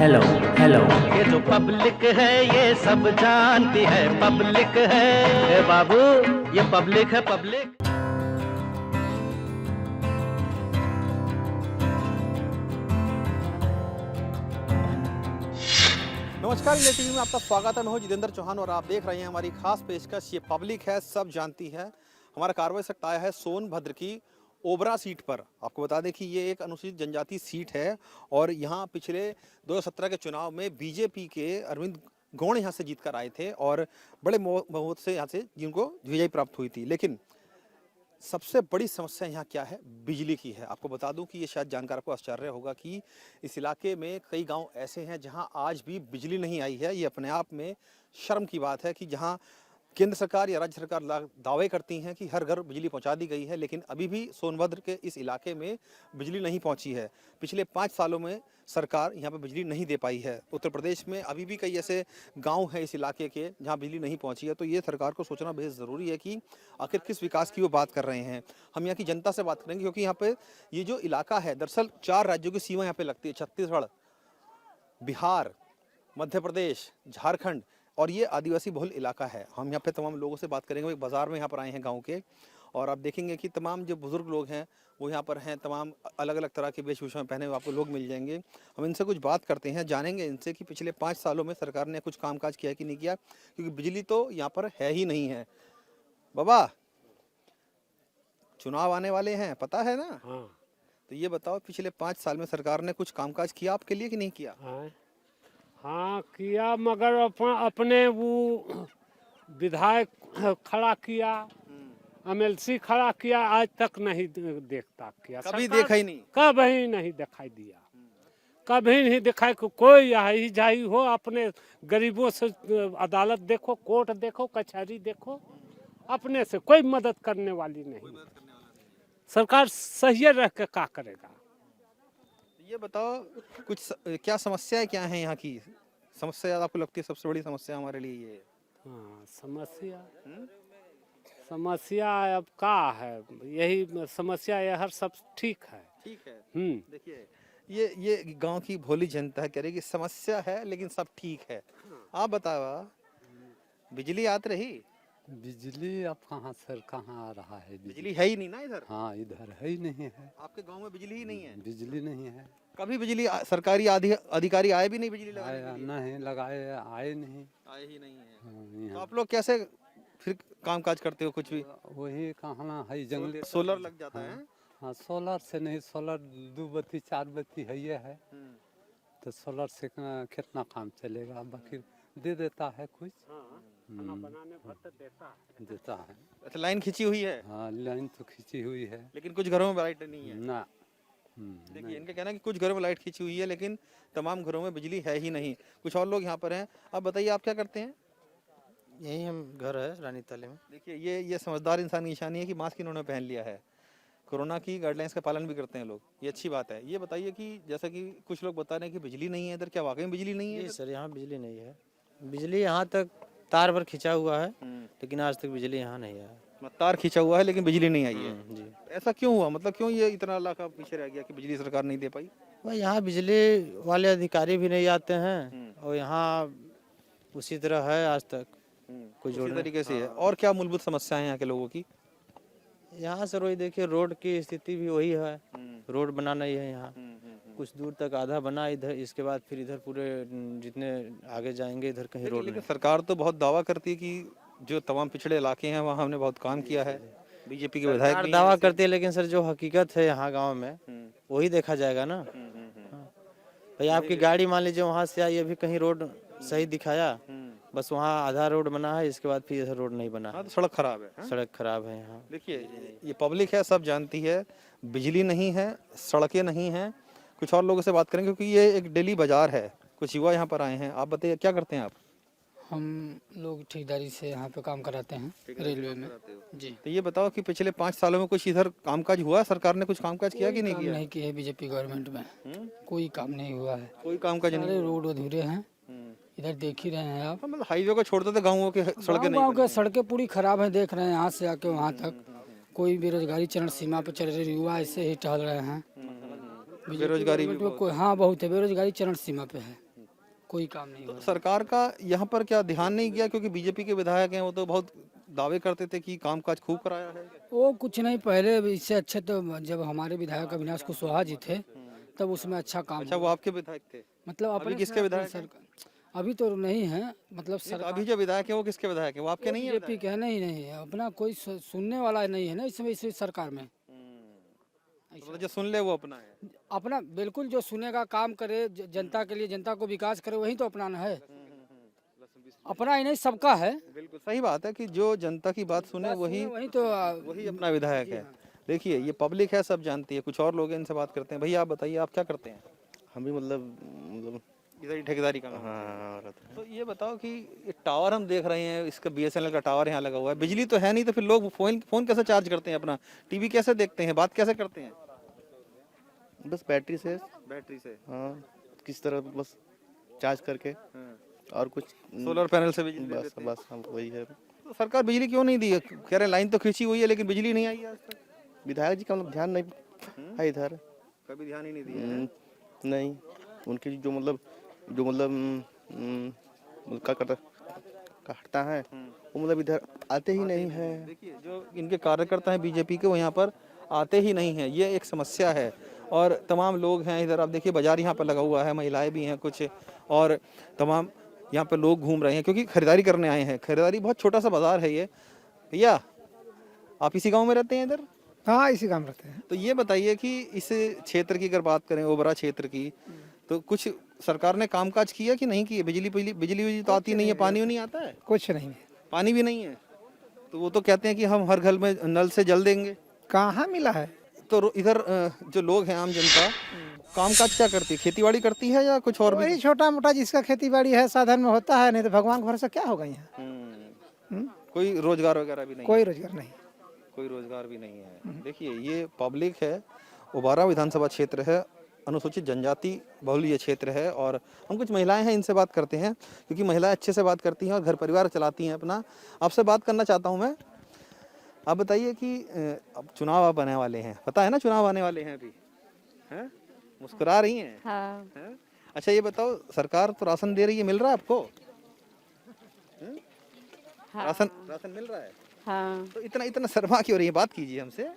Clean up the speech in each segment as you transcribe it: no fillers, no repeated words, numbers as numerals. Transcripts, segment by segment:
Hello hello. ये जो public है ये सब जानती है, पब्लिक है ए बाबू, ये पब्लिक है पब्लिक। नमस्कार, इंडिया टीवी में आपका स्वागत है। मैं हूं जितेंद्र चौहान और आप देख रहे हैं हमारी खास पेशकश ये पब्लिक है सब जानती है। हमारा कार्रवाई सख्त आया है सोनभद्र की ओबरा सीट पर। आपको बता दें कि ये एक अनुसूचित जनजाति सीट है और यहाँ पिछले 2017 के चुनाव में बीजेपी के अरविंद गौड़ यहाँ से जीतकर आए थे और बड़े बहुत से यहाँ से जिनको विजय प्राप्त हुई थी। लेकिन सबसे बड़ी समस्या यहाँ क्या है? बिजली की है। आपको बता दूं कि ये शायद जानकर आपको आश्चर्य होगा कि इस इलाके में कई गांव ऐसे हैं जहां आज भी बिजली नहीं आई है। ये अपने आप में शर्म की बात है कि जहां केंद्र सरकार या राज्य सरकार दावे करती हैं कि हर घर बिजली पहुंचा दी गई है, लेकिन अभी भी सोनभद्र के इस इलाके में बिजली नहीं पहुंची है। पिछले 5 सालों में सरकार यहाँ पर बिजली नहीं दे पाई है। उत्तर प्रदेश में अभी भी कई ऐसे गांव हैं इस इलाके के जहाँ बिजली नहीं पहुंची है। तो ये सरकार को सोचना बेहद ज़रूरी है कि आखिर किस विकास की वो बात कर रहे हैं। हम यहाँ की जनता से बात करेंगे क्योंकि यहाँ पे ये जो इलाका है दरअसल 4 राज्यों की सीमा यहाँ पे लगती है, छत्तीसगढ़, बिहार, मध्य प्रदेश, झारखंड, और ये आदिवासी बहुल इलाका है। हम यहाँ पे तमाम लोगों से बात करेंगे। एक बाज़ार में यहाँ पर आए हैं गांव के, और आप देखेंगे कि तमाम जो बुज़ुर्ग लोग हैं वो यहाँ पर हैं। तमाम अलग अलग तरह के वेशभूषा में पहने हुए आपको लोग मिल जाएंगे। हम इनसे कुछ बात करते हैं, जानेंगे इनसे कि पिछले 5 सालों में सरकार ने कुछ कामकाज किया है कि नहीं किया, क्योंकि बिजली तो यहाँ पर है ही नहीं है। बाबा, चुनाव आने वाले हैं, पता है ना? हाँ। तो ये बताओ, पिछले 5 साल में सरकार ने कुछ कामकाज किया आपके लिए कि नहीं किया? हाँ किया, मगर अपने वो विधायक खड़ा किया, एमएलसी खड़ा किया, आज तक नहीं देखता किया। कभी देखा ही नहीं? कभी नहीं दिखाई दिया, कभी नहीं दिखाई। कोई यही जाई हो, अपने गरीबों से अदालत देखो, कोर्ट देखो, कचहरी देखो, अपने से कोई मदद करने वाली नहीं। सरकार सही रह के क्या करेगा? ये बताओ, कुछ क्या समस्याएं क्या हैं यहाँ की? समस्या आपको लगती है सबसे बड़ी समस्या हमारे लिए ये है? हाँ, समस्या अब का है, यही समस्या है। हर सब ठीक है। ठीक है। देखिए, ये गांव की भोली जनता है, कह रही कि समस्या है लेकिन सब ठीक है। आप बताओ, बिजली आती रही? बिजली अब कहाँ सर, कहाँ आ रहा है? बिजली है ही नहीं ना इधर? हाँ, इधर है ही नहीं है। आपके गांव में बिजली ही नहीं है? बिजली नहीं है। कभी बिजली सरकारी अधिकारी आए भी नहीं बिजली लगाने के लिए? नहीं लगाए, आए नहीं, आए ही नहीं है। हाँ, तो आप लोग कैसे फिर कामकाज करते हो? कुछ भी वही कहना है, जंगली सोलर लग जाता है? हाँ, सोलर से नहीं, सोलर 2 बत्ती 4 बत्ती है ये है, तो सोलर से कितना काम चलेगा? बाकी दे देता है कुछ, खाना बनाने भर तो देता है। अच्छा, लाइन खींची हुई है? हाँ, लाइन तो खींची हुई है, लेकिन कुछ घरों में लाइट नहीं है ना। देखिए, इनका कहना है कि कुछ घरों में लाइट खींची हुई है लेकिन तमाम घरों में बिजली है ही नहीं। कुछ और लोग यहाँ पर हैं। आप बताइए, आप क्या करते हैं? यही हम घर है रानी ताले में। देखिए, ये समझदार इंसान की निशानी है कि मास्क इन्होंने पहन लिया है। कोरोना की गाइडलाइंस का पालन भी करते हैं लोग, ये अच्छी बात है। ये बताइए कि जैसा कि कुछ लोग बता रहे हैं कि बिजली नहीं है इधर, क्या वाकई में बिजली नहीं है? जी सर, यहाँ बिजली नहीं है। बिजली यहाँ तक तार पर खिंचा हुआ है, लेकिन आज तक बिजली यहाँ नहीं है। तार खींचा हुआ है लेकिन बिजली नहीं आई है? जी। ऐसा क्यों हुआ? मतलब क्यों ये इतना इलाका पीछे रह गया कि बिजली सरकार नहीं दे पाई? भाई, यहाँ बिजली वाले अधिकारी भी नहीं आते हैं और यहाँ उसी तरह है आज तक, कोई उसी जोड़ तरीके से है। और क्या मूलभूत समस्याएं हैं यहाँ के लोगों की? यहाँ सर वही देखिए, रोड की स्थिति भी वही है। रोड बना नहीं है यहाँ, कुछ दूर तक आधा बना इधर, इसके बाद फिर इधर पूरे जितने आगे जाएंगे इधर कहीं रोड लेकिन नहीं। सरकार तो बहुत दावा करती है कि जो तमाम पिछड़े इलाके हैं वहाँ हमने बहुत काम किया है। बीजेपी के विधायक सरकार भी दावा हैं। करती है, लेकिन सर जो हकीकत है यहाँ गाँव में वही देखा जाएगा ना। भाई, आपकी गाड़ी मान लीजिए वहाँ से आई, अभी कहीं रोड सही दिखाया, बस वहाँ आधा रोड बना है, इसके बाद फिर इधर रोड नहीं बना हाँ, है। तो सड़क खराब है। हाँ? सड़क खराब है यहाँ। देखिए, ये पब्लिक है सब जानती है, बिजली नहीं है, सड़कें नहीं हैं। कुछ और लोगों से बात करेंगे क्योंकि ये एक डेली बाजार है। कुछ युवा यहाँ पर आए हैं। आप बताइए, क्या करते हैं आप? हम लोग ठेकेदारी से यहाँ पे काम कराते हैं रेलवे में। जी। तो ये बताओ कि पिछले 5 सालों में कुछ इधर कामकाज हुआ? सरकार ने कुछ कामकाज किया कि नहीं काम किया? नहीं किया है बीजेपी गवर्नमेंट में, कोई काम नहीं हुआ है। कोई कामकाज नहीं? सारे रोड अधूरे हैं, इधर देख ही रहे हैं आप। मतलब हाईवे को छोड़ते थे, गाँवों के सड़कें नहीं गाँव के सड़कें पूरी खराब हैं, देख रहे हैं यहाँ से आके वहाँ तक। कोई बेरोजगारी चरण सीमा पे चल रहे युवा ऐसे ही टहल रहे हैं। बेरोजगारी भी कोई, हाँ बहुत है, बेरोजगारी चरण सीमा पे है। कोई काम नहीं हो तो रहा। सरकार का यहाँ पर क्या ध्यान नहीं गया, क्योंकि बीजेपी के विधायक हैं, वो तो बहुत दावे करते थे कि कामकाज खूब कराया है। वो कुछ नहीं, पहले इससे अच्छे तो जब हमारे विधायक अविनाश कुशवाहा जी थे तब उसमें अच्छा काम अच्छा, हुआ। वो आपके विधायक थे? मतलब अपने किसके अपने विधायक हैं? सरकार अभी तो नहीं है, मतलब नहीं, तो सरकार अभी जो विधायक है वो किसके विधायक है? वो आपके नहीं है बीजेपी के है, नहीं है, अपना कोई सुनने वाला नहीं है ना इसमें, इस सरकार में। तो मतलब जो सुन ले वो अपना है। अपना बिल्कुल जो सुनेगा, काम करे, जनता के लिए, जनता को विकास करे, वही तो अपना है। अपना ही नहीं, सबका है। बिल्कुल सही बात है कि जो जनता की बात सुने वही वही तो वही अपना विधायक है। देखिए, ये पब्लिक है, सब जानती है। कुछ और लोग हैं, इनसे बात करते हैं। भैया आप बताइए, आप क्या करते हैं? हम भी मतलब इधर ही ठेकेदारी का काम। हाँ रहते हैं। तो ये बताओ कि ये टावर हम देख रहे हैं, इसका बीएसएनएल का टावर यहाँ लगा हुआ है, बिजली तो है नहीं, तो फिर लोग फोन कैसे चार्ज करते हैं अपना, टीवी कैसे देखते हैं, बात कैसे करते हैं? बस बैटरी से, बैटरी से। हाँ किस तरह बस चार्ज करके और कुछ सोलर पैनल से बिजली ले बस लेते हैं। बस हम वही है। तो सरकार बिजली क्यों नहीं दी है? कह रहे लाइन तो खींची हुई है लेकिन बिजली नहीं आई है आज तक। विधायक जी का मतलब ध्यान नहीं है इधर। कभी ध्यान ही नहीं दिया है। नहीं, उनकी जो मतलब क्या करता काटता है वो मतलब इधर आते ही नहीं है। देखिए, जो इनके कार्यकर्ता हैं बीजेपी के, वो यहाँ पर आते ही नहीं हैं, ये एक समस्या है। और तमाम लोग हैं इधर, आप देखिए बाजार यहाँ पर लगा हुआ है, महिलाएं भी हैं कुछ, और तमाम यहाँ पर लोग घूम रहे हैं क्योंकि खरीदारी करने आए हैं। खरीदारी, बहुत छोटा सा बाजार है ये। भैया आप इसी गांव में रहते हैं इधर? हाँ, इसी काम रहते हैं। तो ये बताइए कि इस क्षेत्र की अगर बात करें, ओबरा क्षेत्र की, तो कुछ सरकार ने कामकाज किया कि नहीं किया? बिजली तो आती नहीं है, पानी नहीं आता है, कुछ नहीं है। पानी भी नहीं है। तो वो तो कहते हैं कि हम हर घर में नल से जल देंगे। कहाँ मिला है? तो इधर जो लोग हैं, आम जनता, कामकाज क्या करती है? खेतीबाड़ी करती है या कुछ और भी? वही छोटा मोटा जिसका खेती बाड़ी है साधन में होता है, नहीं तो भगवान के भरोसे क्या होगा यहाँ। कोई रोजगार वगैरह भी नहीं? कोई रोजगार नहीं। कोई रोजगार भी नहीं है। देखिए, ये पब्लिक है, ओबारा विधानसभा क्षेत्र है, अनुसूचित जनजाति बहुल ये क्षेत्र है। और हम कुछ महिलाएं हैं, इनसे बात करते हैं क्योंकि महिलाएं अच्छे से बात करती हैं और घर परिवार चलाती हैं अपना। आपसे बात करना चाहता हूं मैं। आप बताइए कि अब चुनाव आप आने वाले हैं, पता है ना चुनाव आने वाले हैं अभी, हैं? मुस्कुरा रही हैं? हाँ। हैं? अच्छा, ये बताओ, सरकार तो राशन दे रही है, मिल रहा है आपको? हाँ। राशन मिल रहा है? हाँ। तो इतना शर्मा क्यों रही है? बात कीजिए हमसे।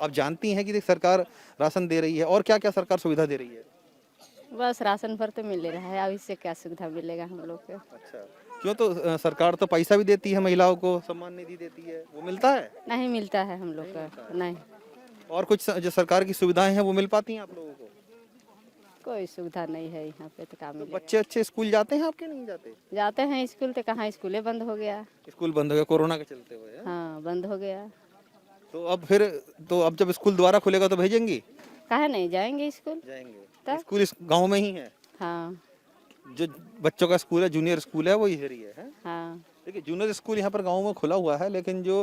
आप जानती हैं कि देख, सरकार राशन दे रही है, और क्या क्या सरकार सुविधा दे रही है? बस राशन पर तो मिल रहा है, अब इससे क्या सुविधा मिलेगा हम लोग को? अच्छा, क्यों? तो सरकार तो पैसा भी देती है, महिलाओं को सम्मान निधि देती है, वो मिलता है? नहीं मिलता है हम लोग को, नहीं। और कुछ जो सरकार की सुविधाएं हैं वो मिल पाती हैं आप लोगों को? कोई सुविधा नहीं है यहाँ पे, तो क्या मिलेगा? बच्चे अच्छे स्कूल जाते हैं आपके? नहीं जाते? जाते हैं स्कूल, तो कहाँ स्कूलें बंद हो गया। स्कूल बंद हो गया कोरोना के चलते हुए, हैं? हाँ, बंद हो गया। तो अब जब स्कूल दोबारा खुलेगा तो भेजेंगी? कहाँ नहीं जाएंगे स्कूल? जाएंगे। स्कूल इस गांव में ही है? हाँ। जो बच्चों का स्कूल है, जूनियर स्कूल है, वो इधर ही है? हाँ। देखिए, जूनियर स्कूल यहाँ पर गाँव में खुला हुआ है, लेकिन जो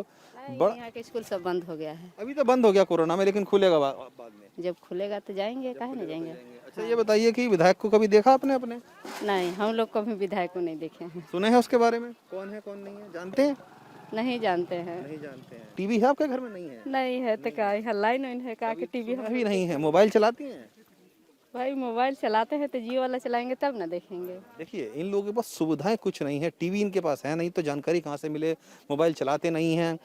बड़ा, यहाँ के स्कूल सब बंद हो गया है। अभी तो बंद हो गया कोरोना में, लेकिन खुलेगा बाद में। जब खुलेगा तो जाएंगे, कहाँ नहीं जाएंगे? अच्छा, ये बताइए कि विधायक को कभी देखा आपने अपने? नहीं, हम लोग कभी विधायक को नहीं देखे हैं। सुने हैं उसके बारे में? कौन है कौन नहीं है जानते हैं? नहीं जानते हैं। नहीं जानते हैं। टीवी है आपके घर में? नहीं है। नहीं है तो क्या, यहाँ लाइन है का के टीवी भी नहीं है। मोबाइल चलाती हैं? भाई मोबाइल चलाते हैं तो जियो वाला चलाएंगे तब ना देखेंगे। देखिए, इन लोगों के पास सुविधाएं कुछ नहीं है, टीवी इनके पास है नहीं, तो जानकारी कहाँ से मिले? मोबाइल चलाते नहीं हैं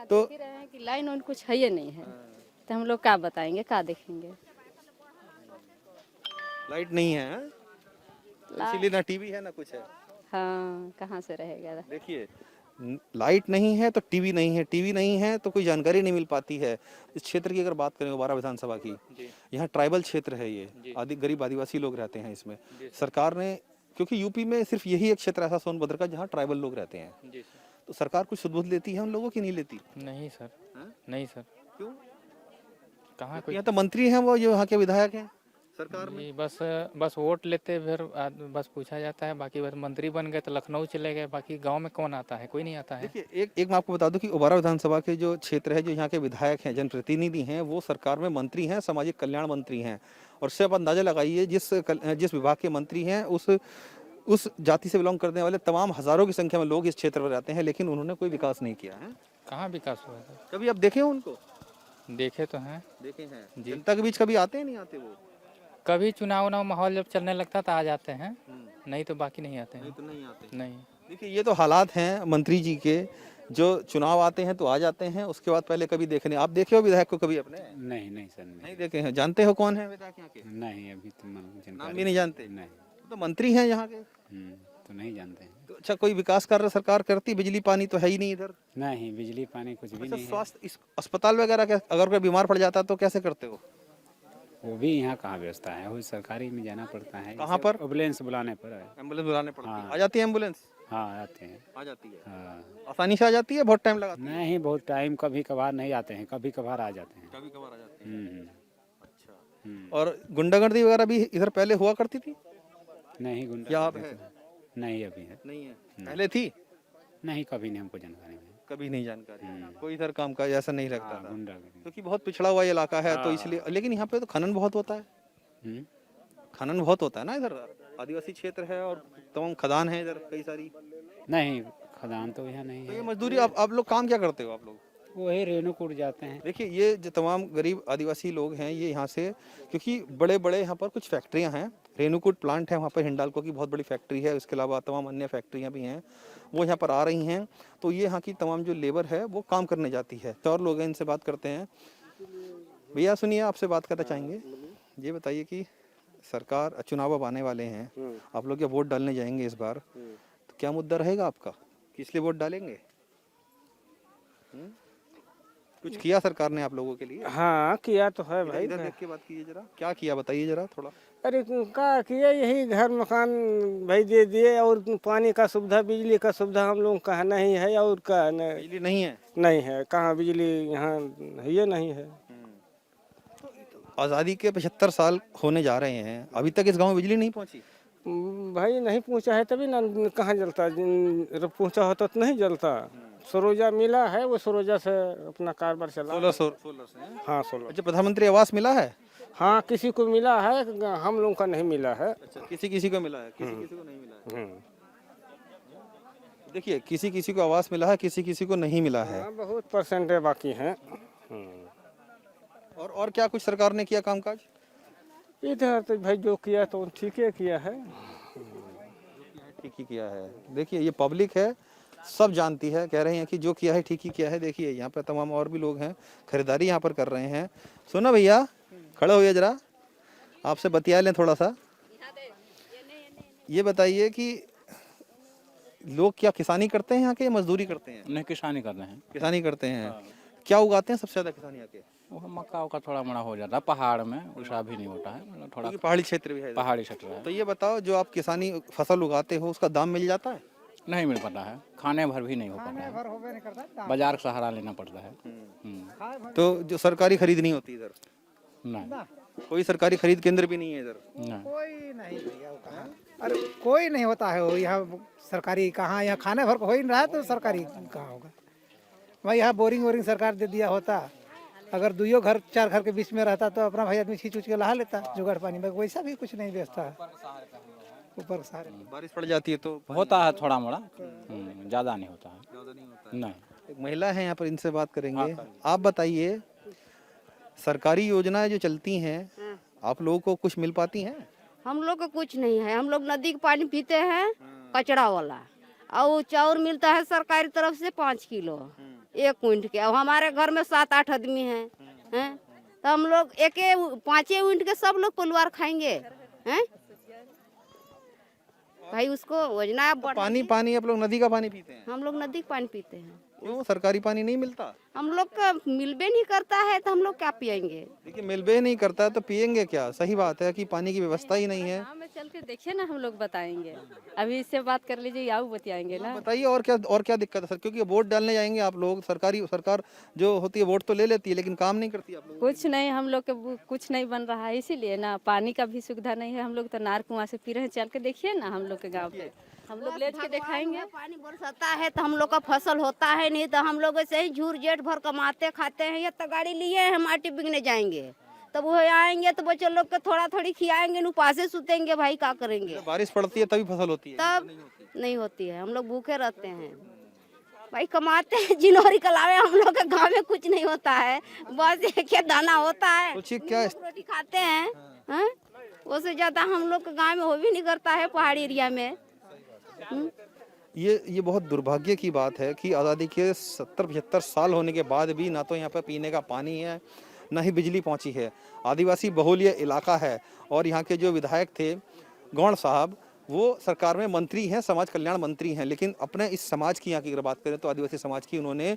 तो देख ही रहे हैं कि लाइन और कुछ है ही नहीं है, तो हम लोग क्या बताएंगे, क्या देखेंगे? लाइट नहीं है, हैं? इसीलिए ना टीवी है ना कुछ है। हाँ, कहाँ से रहेगा? देखिए, लाइट नहीं है तो टीवी नहीं है, टीवी नहीं है तो कोई जानकारी नहीं मिल पाती है। इस क्षेत्र की अगर बात करें, ओबारा विधानसभा की, यहाँ ट्राइबल क्षेत्र है, ये गरीब आदिवासी लोग रहते हैं इसमें। सरकार ने, क्योंकि यूपी में सिर्फ यही एक क्षेत्र ऐसा सोनभद्र का जहाँ ट्राइबल लोग रहते हैं, तो सरकार कुछ सुध लेती है उन लोगों की? नहीं लेती? नहीं सर। नहीं सर। क्यों? कहाँ कोई? यहाँ तो मंत्री हैं, वो जो यहाँ के विधायक हैं सरकार में। जी, बस वोट लेते फिर बस पूछा जाता है, बाकी बस मंत्री बन गए तो लखनऊ चले गए, बाकी गांव में कौन आता है? कोई नहीं आता है। देखिए, एक मैं आपको बता दूं कि ओबारा विधानसभा के जो क्षेत्र है, जो यहाँ के विधायक हैं, जनप्रतिनिधि हैं, वो सरकार में मंत्री हैं, सामाजिक कल्याण मंत्री हैं। और उससे आप अंदाजा लगाइए, जिस विभाग के मंत्री हैं, उस जाति से बिलोंग करने वाले तमाम हजारों की संख्या में लोग इस क्षेत्र में रहते हैं, लेकिन उन्होंने कोई विकास नहीं किया है। कहाँ विकास हुआ है? कभी आप देखे हो उनको? देखे तो हैं। देखे हैं। जनता के बीच कभी आते हैं? नहीं आते वो? कभी चुनाव उनाव माहौल जब चलने लगता तो आ जाते हैं, नहीं तो बाकी नहीं आते हैं। तो नहीं आते। नहीं। देखिए ये तो हालात हैं मंत्री जी के, जो चुनाव आते हैं तो आ जाते हैं, उसके बाद पहले कभी देखने। आप देखे हो विधायक को कभी अपने? नहीं नहीं सर नहीं देखे हैं। जानते हो कौन है विधायक यहाँ के? नहीं, अभी तो नाम भी नहीं जानते? नहीं। तो मंत्री हैं यहाँ के, तो नहीं जानते हैं। तो अच्छा कोई विकास कार्य सरकार करती? बिजली पानी तो है ही नहीं इधर। नहीं, बिजली पानी कुछ भी अच्छा नहीं है। स्वास्थ्य अस्पताल वगैरह का अगर कोई बीमार पड़ जाता तो कैसे करते हो? वो भी यहाँ कहाँ व्यवस्था है, वही सरकारी में जाना पड़ता है। कहाँ पर? एम्बुलेंस बुलाने पर है। एम्बुलेंस बुलाने पड़ती है। हाँ। आ जाती है एम्बुलेंस? हाँ आते हैं। आ जाती है। हाँ। आसानी से आ जाती है? बहुत टाइम लगाती है? नहीं, बहुत टाइम, कभी कभार नहीं आते हैं, कभी कभार आ जाते हैं। कभी कभार आ जाती है। हम्म, अच्छा। और गुंडागर्दी वगैरह भी इधर पहले हुआ करती थी? नहीं गुंडा क्या अब है? नहीं अभी है। नहीं है। पहले थी? नहीं, कभी नहीं, हमको जानकारी नहीं। कभी नहीं जानकारी। कोई इधर काम का ऐसा नहीं लगता था गुंडा क्योंकि बहुत पिछड़ा हुआ इलाका है तो इसलिए। लेकिन यहाँ पे तो खनन बहुत होता है। खनन बहुत होता है ना इधर, आदिवासी क्षेत्र है और तमाम खदान है इधर कई सारी। नहीं, खदान तो यहाँ नहीं तो ये है। मजदूरी आप लोग काम क्या करते हो आप लोग? वही रेणुकूट जाते हैं। देखिए ये जो तमाम गरीब आदिवासी लोग हैं ये यहाँ से, क्योंकि बड़े बड़े यहाँ पर कुछ फैक्ट्रियाँ हैं, रेणुकूट प्लांट है वहाँ पर, हिंडाल्को की बहुत बड़ी फैक्ट्री है, उसके अलावा तमाम अन्य फैक्ट्रियाँ भी हैं, वो यहाँ पर आ रही हैं। तो ये यहाँ की तमाम जो लेबर है वो काम करने जाती है। तो और लोग हैं, इनसे बात करते हैं। भैया सुनिए, आपसे बात करना चाहेंगे। ये बताइए कि सरकार चुनाव अब आने वाले हैं, आप लोग क्या वोट डालने जाएंगे इस बार, तो क्या मुद्दा रहेगा आपका, किस लिए वोट डालेंगे? कुछ किया सरकार ने आप लोगों के लिए? हाँ किया तो है भाई। इधर देख के बात कीजिए जरा, क्या किया बताइए जरा थोड़ा। अरे क्या किया, यही घर मकान भाई दे दिए, और पानी का सुविधा, बिजली का सुविधा हम लोग का नहीं है, और का बिजली नहीं है? नहीं है, कहाँ बिजली यहाँ है, ये नहीं है। आज़ादी के 75 साल होने जा रहे हैं, अभी तक इस गांव में बिजली नहीं पहुंची? भाई नहीं पहुंचा है तभी ना, कहाँ जलता, पहुंचा होता तो नहीं जलता। सरोजा मिला है, वो सरोजा से अपना कारोबार चला। सोलर से? हाँ 16। अच्छा, प्रधानमंत्री आवास मिला है? हाँ किसी को मिला है, हम लोगों का नहीं मिला है। अच्छा, किसी को मिला है, किसी को नहीं मिला है। देखिए किसी को आवास मिला है, किसी को नहीं मिला है। हाँ, बहुत परसेंट बाकी है। और क्या कुछ सरकार ने किया कामकाज इधर? तो भाई जो किया तो ठीक ही किया है। ठीक ही किया है। देखिए ये पब्लिक है, सब जानती है, कह रहे हैं कि जो किया है ठीक ही किया है। देखिए यहाँ पे तमाम और भी लोग हैं, खरीदारी यहाँ पर कर रहे हैं। सुनो भैया, खड़े होइए जरा, आपसे बतिया लें थोड़ा सा। ये बताइए कि लोग क्या किसानी करते हैं यहाँ के, मजदूरी करते हैं? नहीं, किसानी कर रहे हैं। किसानी करते हैं। क्या उगाते हैं सबसे ज्यादा किसान यहाँ के? वो मक्का का थोड़ा बड़ा हो जाता है, पहाड़ में उषा भी नहीं होता है, मतलब थोड़ा क्योंकि पहाड़ी क्षेत्र भी है इधर। पहाड़ी क्षेत्र है। तो ये बताओ, जो आप किसानी फसल उगाते हो उसका दाम मिल जाता है? नहीं मिल पाता है, खाने भर भी नहीं हो पाता है, बाजार का सहारा लेना पड़ता है। तो जो सरकारी खरीद नहीं होती इधर? नहीं, कोई सरकारी खरीद केंद्र भी नहीं है इधर? नहीं। कोई नहीं भैया, वो कहाँ? अरे कोई नहीं होता है वो यहाँ सरकारी, कहाँ यहाँ खाने भर को हो ही नहीं रहा है तो सरकारी कहाँ होगा भाई। यहाँ बोरिंग सरकार दे दिया होता, अगर 2 घर 4 घर के बीच में रहता तो अपना भाई आदमी छींच के लहा लेता जुगाड़ पानी में। वैसा भी कुछ नहीं व्यवस्था है, ऊपर सारे। बारिश पड़ जाती है तो होता है थोड़ा मोड़ा, ज़्यादा नहीं होता है। नहीं। एक महिला है यहाँ पर, इनसे बात करेंगे। आप बताइए, सरकारी योजनाएं जो चलती हैं आप लोगों को कुछ मिल पाती हैं? हम लोग को कुछ नहीं है, हम लोग नदी का पानी पीते हैं, कचरा वाला। और चाउर मिलता है सरकारी तरफ से 5 किलो 1 क्विंट के। अब हमारे घर में 7-8 आदमी हैं, तो हम लोग 5 क्विंट के सब लोग परिवार खाएंगे हैं भाई। उसको योजना पानी आप लोग नदी का पानी पीते हैं? हम लोग नदी का पानी पीते हैं। क्यों, सरकारी पानी नहीं मिलता? हम लोग का मिलबे नहीं करता है तो हम लोग क्या पियेंगे? देखिए मिलबे नहीं करता है तो पियेंगे क्या? सही बात है कि पानी की व्यवस्था ही नहीं है। गाँव में चल के देखिए ना, हम लोग बताएंगे। अभी इससे बात कर लीजिए, आओ बताएंगे ना। बताइए और क्या दिक्कत है सर? क्योंकि वोट डालने जाएंगे आप लोग, सरकार जो होती है वोट तो ले लेती है लेकिन काम नहीं करती आप लोग। कुछ नहीं, हम लोग के कुछ नहीं बन रहा है, इसीलिए ना। पानी का भी सुविधा नहीं है, हम लोग तो नार कुआं से पी रहे हैं। चल के देखिए ना हम लोग के गाँव पे, हम लोग ले के दिखाएंगे। पानी बरसाता है तो हम लोग का फसल होता है, नहीं तो हम लोग ऐसे ही झूर जेठ भर कमाते खाते हैं। या तो गाड़ी लिए हैं, माटी बिकने जाएंगे, तब वो आएंगे तो बच्चे लोग को थोड़ा थोड़ी खिलाएंगे, उपासे सुतेंगे भाई, क्या करेंगे? बारिश पड़ती है तभी फसल होती है? तब नहीं होती है, हम लोग भूखे रहते हैं भाई, कमाते हैं जिनोरी कलावे। हम लोग के गाँव में कुछ नहीं होता है, बस एक दाना होता है, सोचिए क्या रोटी खाते हैं। उससे ज़्यादा हम लोग के गाँव में हो भी नहीं करता है पहाड़ी एरिया में। ये बहुत दुर्भाग्य की बात है कि आज़ादी के 70-75 साल होने के बाद भी ना तो यहाँ पर पीने का पानी है, ना ही बिजली पहुँची है। आदिवासी बहुल ये इलाका है और यहाँ के जो विधायक थे गौड़ साहब, वो सरकार में मंत्री हैं, समाज कल्याण मंत्री हैं, लेकिन अपने इस समाज की यहाँ की अगर बात करें तो आदिवासी समाज की उन्होंने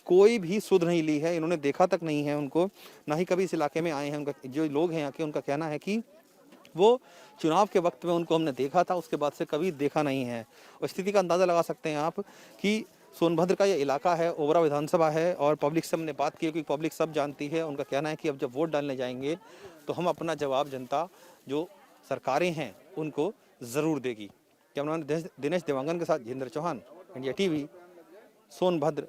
कोई भी सुध नहीं ली है, इन्होंने देखा तक नहीं है उनको, ना ही कभी इस इलाके में आए हैं। उनका जो लोग हैं यहाँ के, उनका कहना है कि वो चुनाव के वक्त में उनको हमने देखा था, उसके बाद से कभी देखा नहीं है। और स्थिति का अंदाज़ा लगा सकते हैं आप कि सोनभद्र का ये इलाका है, ओबरा विधानसभा है और पब्लिक से हमने बात की, क्योंकि पब्लिक सब जानती है। उनका कहना है कि अब जब वोट डालने जाएंगे तो हम अपना जवाब जनता जो सरकारें हैं उनको ज़रूर देगी। कैमरामैन दिनेश देवांगन के साथ जितेंद्र चौहान, इंडिया टीवी, सोनभद्र।